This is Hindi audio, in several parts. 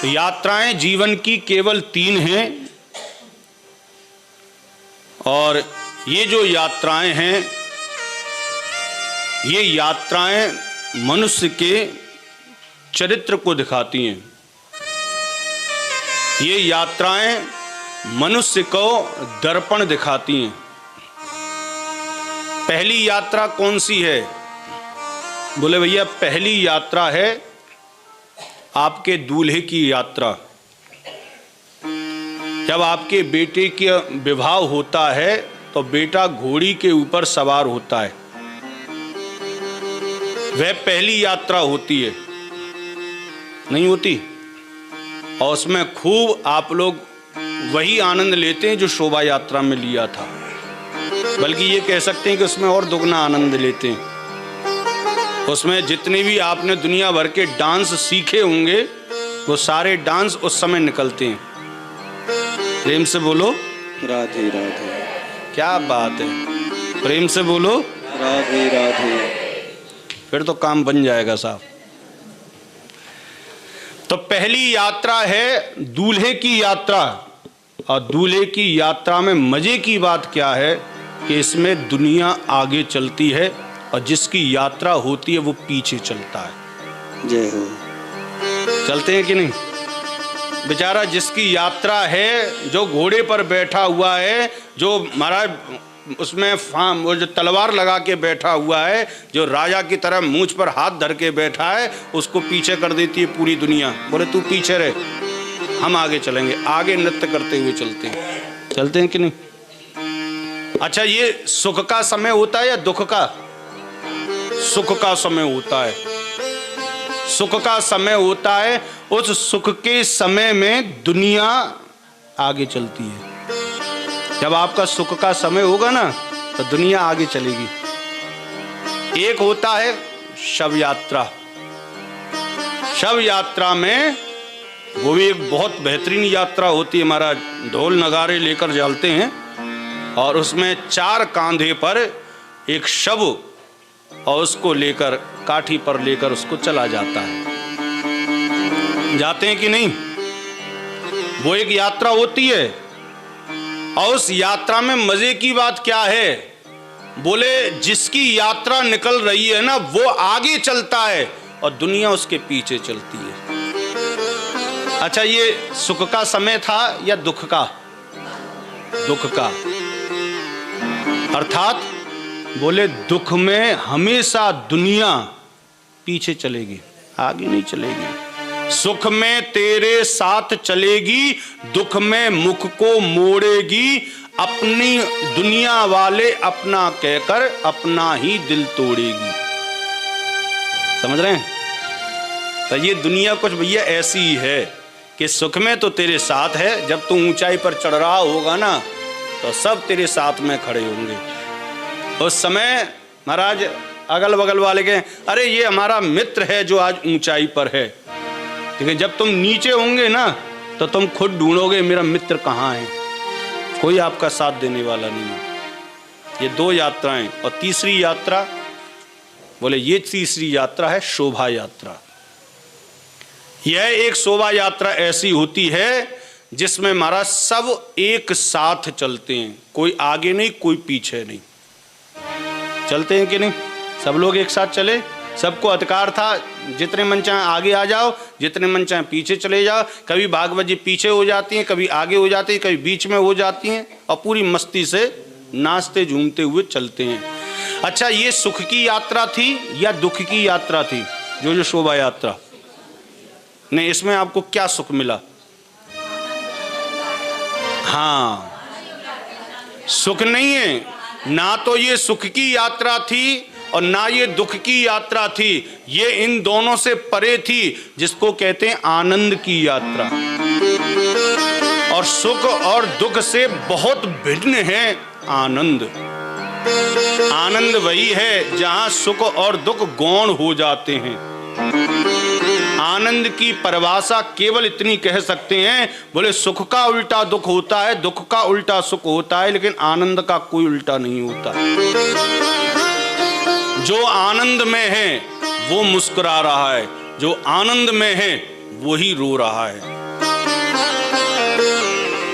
यात्राएं जीवन की केवल 3 हैं और ये जो यात्राएं हैं, ये यात्राएं मनुष्य के चरित्र को दिखाती हैं। ये यात्राएं मनुष्य को दर्पण दिखाती हैं। पहली यात्रा कौन सी है? बोले भैया पहली यात्रा है आपके दूल्हे की यात्रा। जब आपके बेटे का विवाह होता है तो बेटा घोड़ी के ऊपर सवार होता है, वह पहली यात्रा होती है, नहीं होती? और उसमें खूब आप लोग वही आनंद लेते हैं जो शोभा यात्रा में लिया था, बल्कि ये कह सकते हैं कि उसमें और दुगना आनंद लेते हैं। उसमें जितने भी आपने दुनिया भर के डांस सीखे होंगे वो सारे डांस उस समय निकलते हैं। प्रेम से बोलो राधे राधे। क्या बात है, प्रेम से बोलो राधे राधे। फिर तो काम बन जाएगा साहब। तो पहली यात्रा है दूल्हे की यात्रा, और दूल्हे की यात्रा में मजे की बात क्या है कि इसमें दुनिया आगे चलती है और जिसकी यात्रा होती है वो पीछे चलता है। जय हो। चलते हैं कि नहीं? बेचारा जिसकी यात्रा है, जो घोड़े पर बैठा हुआ है, जो महाराज उसमें वो जो तलवार लगा के बैठा हुआ है, जो राजा की तरह मूंछ पर हाथ धर के बैठा है, उसको पीछे कर देती है पूरी दुनिया। बोले तू पीछे रहे, हम आगे चलेंगे। आगे नृत्य करते हुए चलते हैं। चलते हैं कि नहीं? अच्छा, ये सुख का समय होता है या दुख का? सुख का समय होता है। सुख का समय होता है। उस सुख के समय में दुनिया आगे चलती है। जब आपका सुख का समय होगा ना तो दुनिया आगे चलेगी। एक होता है शव यात्रा। शव यात्रा में वो भी एक बहुत बेहतरीन यात्रा होती है। हमारा ढोल नगारे लेकर चलते हैं और उसमें 4 कांधे पर एक शव और उसको लेकर काठी पर लेकर उसको चला जाता है। जाते हैं कि नहीं? वो एक यात्रा होती है। और उस यात्रा में मजे की बात क्या है? बोले जिसकी यात्रा निकल रही है ना वो आगे चलता है और दुनिया उसके पीछे चलती है। अच्छा, ये सुख का समय था या दुख का? दुख का। अर्थात बोले दुख में हमेशा दुनिया पीछे चलेगी, आगे नहीं चलेगी। सुख में तेरे साथ चलेगी, दुख में मुख को मोड़ेगी। अपनी दुनिया वाले अपना कहकर अपना ही दिल तोड़ेगी। समझ रहे हैं? तो ये दुनिया कुछ भैया ऐसी ही है कि सुख में तो तेरे साथ है, जब तू ऊंचाई पर चढ़ रहा होगा ना तो सब तेरे साथ में खड़े होंगे। उस समय महाराज अगल बगल वाले के अरे ये हमारा मित्र है जो आज ऊंचाई पर है, लेकिन जब तुम नीचे होंगे ना तो तुम खुद ढूंढोगे मेरा मित्र कहाँ है। कोई आपका साथ देने वाला नहीं है। ये 2 यात्राएं। और तीसरी यात्रा, बोले ये तीसरी यात्रा है शोभा यात्रा। यह एक शोभा यात्रा ऐसी होती है जिसमें महाराज सब एक साथ चलते हैं, कोई आगे नहीं कोई पीछे नहीं। चलते हैं कि नहीं? सब लोग एक साथ चले। सबको अधिकार था जितने मन चाहे आगे आ जाओ, जितने मन चाहे पीछे चले जाओ। कभी भागवत जी पीछे हो जाती हैं, कभी आगे हो जाती हैं, कभी बीच में हो जाती हैं और पूरी मस्ती से नाचते झूमते हुए चलते हैं। अच्छा, ये सुख की यात्रा थी या दुख की यात्रा थी? जो शोभा यात्रा नहीं, इसमें आपको क्या सुख मिला? हाँ, सुख नहीं है ना। तो ये सुख की यात्रा थी और ना ये दुख की यात्रा थी। ये इन दोनों से परे थी, जिसको कहते हैं आनंद की यात्रा। और सुख और दुख से बहुत भिन्न है आनंद। आनंद वही है जहां सुख और दुख गौण हो जाते हैं। आनंद की परिभाषा केवल इतनी कह सकते हैं, बोले सुख का उल्टा दुख होता है, दुख का उल्टा सुख होता है, लेकिन आनंद का कोई उल्टा नहीं होता। जो आनंद में है वो मुस्कुरा रहा है, जो आनंद में है वो ही रो रहा है।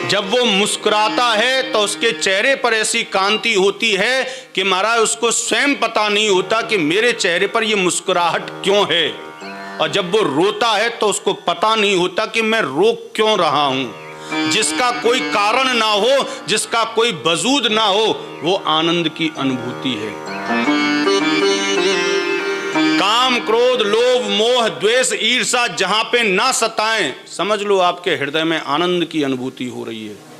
जब वो मुस्कुराता है तो उसके चेहरे पर ऐसी कांति होती है कि महाराज उसको स्वयं पता नहीं होता कि मेरे चेहरे पर ये मुस्कुराहट क्यों है। और जब वो रोता है तो उसको पता नहीं होता कि मैं रो क्यों रहा हूं। जिसका कोई कारण ना हो, जिसका कोई वजूद ना हो, वो आनंद की अनुभूति है। काम, क्रोध, लोभ, मोह, द्वेष, ईर्षा जहां पे ना सताएं, समझ लो आपके हृदय में आनंद की अनुभूति हो रही है।